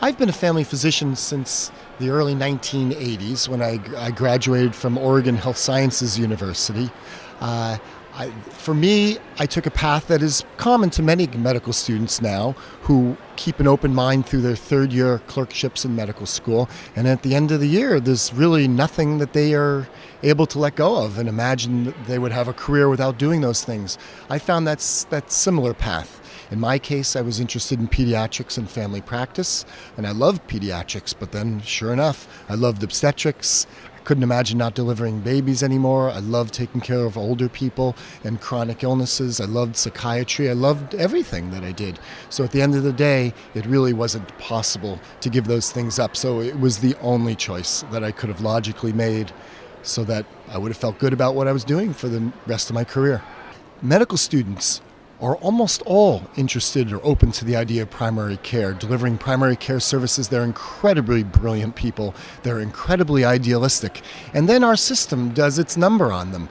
I've been a family physician since the early 1980s when I graduated from Oregon Health Sciences University. For me, I took a path that is common to many medical students now who keep an open mind through their third year clerkships in medical school. And at the end of the year, there's really nothing that they are able to let go of and imagine that they would have a career without doing those things. I found that similar path. In my case, I was interested in pediatrics and family practice, and I loved pediatrics, but then sure enough, I loved obstetrics. I couldn't imagine not delivering babies anymore. I loved taking care of older people and chronic illnesses. I loved psychiatry. I loved everything that I did. So at the end of the day, it really wasn't possible to give those things up. So it was the only choice that I could have logically made so that I would have felt good about what I was doing for the rest of my career. Medical students are almost all interested or open to the idea of primary care, delivering primary care services. They're incredibly brilliant people. They're incredibly idealistic. And then our system does its number on them,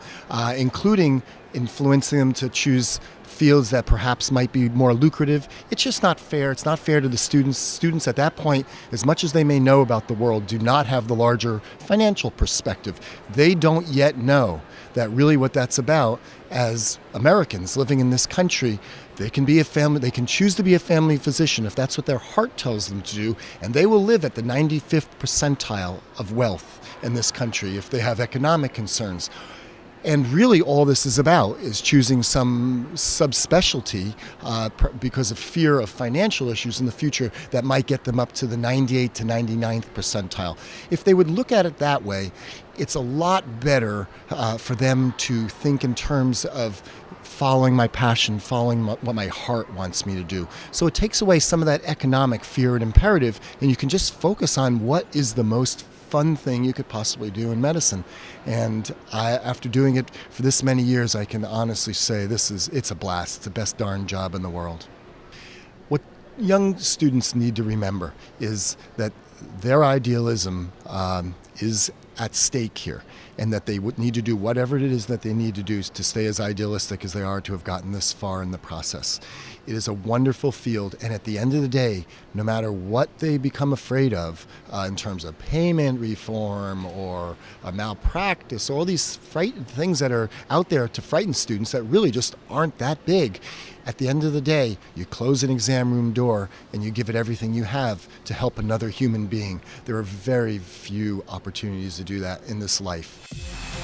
including influencing them to choose fields that perhaps might be more lucrative. It's just not fair. It's not fair to the students. Students at that point, as much as they may know about the world, do not have the larger financial perspective. They don't yet know that really what that's about. As Americans living in this country, they can be a family, they can choose to be a family physician if that's what their heart tells them to do, and they will live at the 95th percentile of wealth in this country if they have economic concerns. And really all this is about is choosing some subspecialty because of fear of financial issues in the future that might get them up to the 98th to 99th percentile. If they would look at it that way, it's a lot better for them to think in terms of following my passion, following what my heart wants me to do. So it takes away some of that economic fear and imperative, and you can just focus on what is the most fun thing you could possibly do in medicine. And after doing it for this many years, I can honestly say it's a blast. It's the best darn job in the world. What young students need to remember is that their idealism is at stake here, and that they would need to do whatever it is that they need to do to stay as idealistic as they are to have gotten this far in the process. It is a wonderful field, and at the end of the day, no matter what they become afraid of in terms of payment reform or a malpractice, all these things that are out there to frighten students that really just aren't that big, at the end of the day, you close an exam room door and you give it everything you have to help another human being. There are very few opportunities to do that in this life.